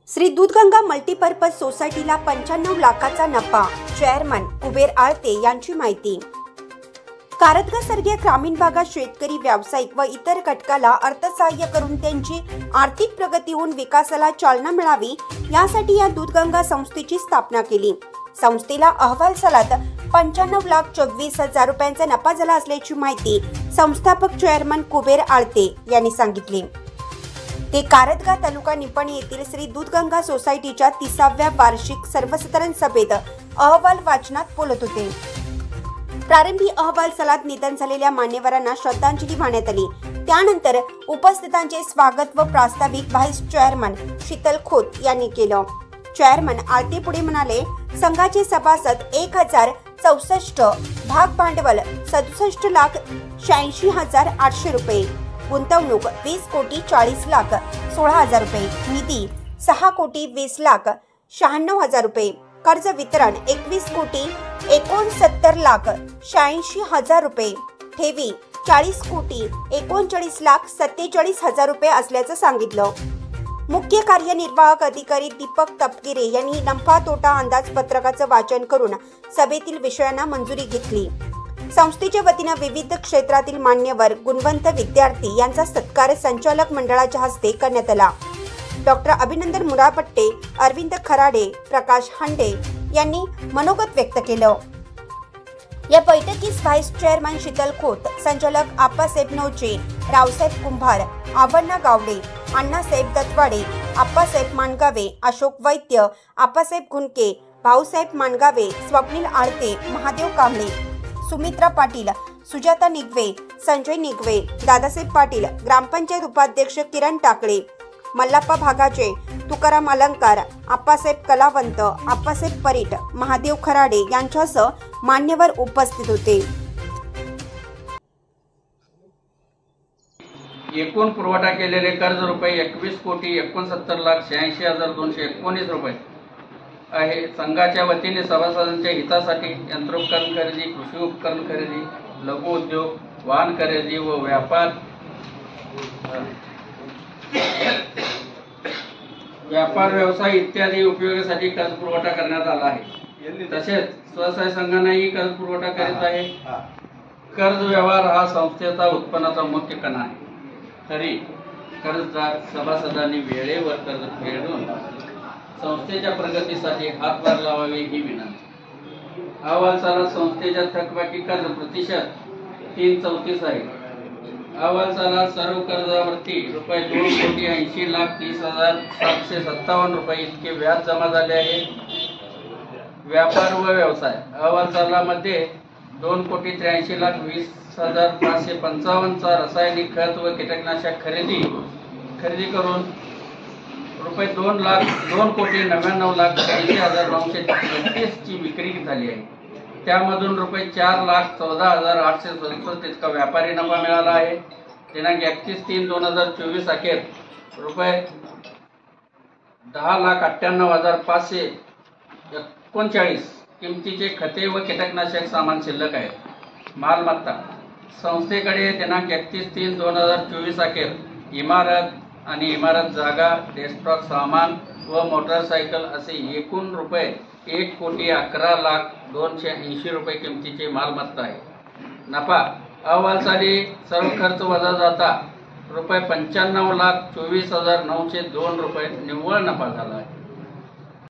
Shri Doodhganga multipurpose सोसायटीला 95 लाखाचा नफा, चेअरमन कुबेर आळते यांची माहिती। कारदगास्वर्गीय ग्रामीण भागात शेतकरी, व्यावसायिक व इतर घटकाला अर्थसहाय्य करून त्यांची आर्थिक प्रगती होऊन विकासाला चालना मिळावी यासाठी या दूधगंगा संस्थेची स्थापना केली। संस्थेला अहवाल सालात 95,24,000 रुपयांचा नफा झाला असल्याची माहिती संस्थापक चेअरमन कुबेर आळते यांनी सांगितली। ते कारदगा तालुका निपाणी येथील श्री दूधगंगा सोसायटीच्या 30व्या वार्षिक सर्वसाधारण सभेत अहवाल वाचनात बोलत होते। प्रारंभी अहवाल सालात निधन झालेल्या मान्यवरांना श्रद्धांजली वाहण्यात आली। त्यानंतर उपस्थितांचे स्वागत व प्रास्ताविक व्हाईस चेअरमन शीतल खोत यांनी केलं। चेअरमन आळते पुढे म्हणाले, संघाचे सभासद 1064, भाग भांडवल 67,86,800 रुपये, गुंतवणूक 20,40,16,000 रुपये, निधी 6,20,96,000 रुपये, कर्ज वितरण 21,69,86,000 रुपये, ठेवी 40,39,47,000 रुपये असल्याचं सांगितलं। मुख्य कार्यनिर्वाहक अधिकारी दीपक तपकिरे यांनी नफा तोटा अंदाजपत्रकाचं वाचन करून सभेतील विषयांना मंजुरी घेतली। संस्थेच्या वतीने विविध क्षेत्रातील मान्यवर, गुणवंत विद्यार्थी यांचा सत्कार संचालक मंडळाच्या हस्ते करण्यात आला। डॉक्टर अभिनंदन मुरापट्टे, अरविंद खराडे, प्रकाश हांडे यांनी मनोगत व्यक्त केलं। या बैठकीस व्हाईस चेअरमन शीतल खोत, संचालक आप्पासाहेब नवचे, रावसाहेब कुंभार, आवण्णा गावडे, अण्णासाहेब दत्तवाडे, आप्पासाहेब मानगावे, अशोक वैद्य, आप्पासाहेब घुनके, भाऊसाहेब मानगावे, स्वप्नील आळते, महादेव कांबळे, सुमित्रा पाटील, सुजाता निगवे, संजय निगवे, दादासाहेब पाटील, ग्रामपंचायत उपाध्यक्ष किरण टाकळे, मल्लाप्पा भागाचे, तुकाराम अलंकार, आप्पासाहेब कलावंत, आप्पासाहेब परीट, महादेव खराडे यांच्यासह मान्यवर उपस्थित होते। एकूण पुरवठा केलेले कर्ज रुपये 21,69,86,219 रुपये आहे। संघाच्या वतीने सभासदांच्या हितासाठी यंत्रोपकरण खरेदी, कृषी उपकरण खरेदी, लघु उद्योग, वाहन खरेदी व व्यापार व्यवसाय इत्यादी उपयोगासाठी कर्ज पुरवठा करण्यात आला आहे। तसेच स्वसहाय्य संघांनाही कर्ज पुरवठा करीत आहे। कर्ज व्यवहार हा संस्थेचा उत्पन्नाचा मुख्य कणा आहे। तरी कर्जदार सभासदांनी वेळेवर कर्ज फेडून संस्थेच्या प्रगतीसाठी हातभार लावावे ही विनंती। अहवाल सालात संस्थेच्या थकबाकी कर्ज प्रतिशत 3.34 आहे। अहवाल सालात सर्व कर्जावरती रुपये 2,80,30,757 रुपये इतके व्याज जमा झाले आहे। व्यापार व व्यवसाय अहवाल सालामध्ये 2,83,20,555 चा रासायनिक खत व कीटकनाशक खरेदी करून रुपये 2,99,80,933 ची विक्री झाली आहे। त्यामधून रुपये 4,14,867 इतका व्यापारी नफा मिळाला आहे। दिनांक 31/3/2024 अखेर रुपये 10,98,539 किमतीचे खते व कीटकनाशक सामान शिल्लक आहे। मालमत्ता संस्थेकडे दिनांक 31/3/2024 अखेर इमारत आणि इमारत जागा, डेस्कटॉप सामान व मोटरसायकल असे एकूण रुपये 1,11,02,80 रुपये किमतीचे मालमत्ता आहे। नफा अहवाल साली सर्व खर्च वजा जाता रुपये 95,24,902 रुपये निव्वळ नफा झाला आहे।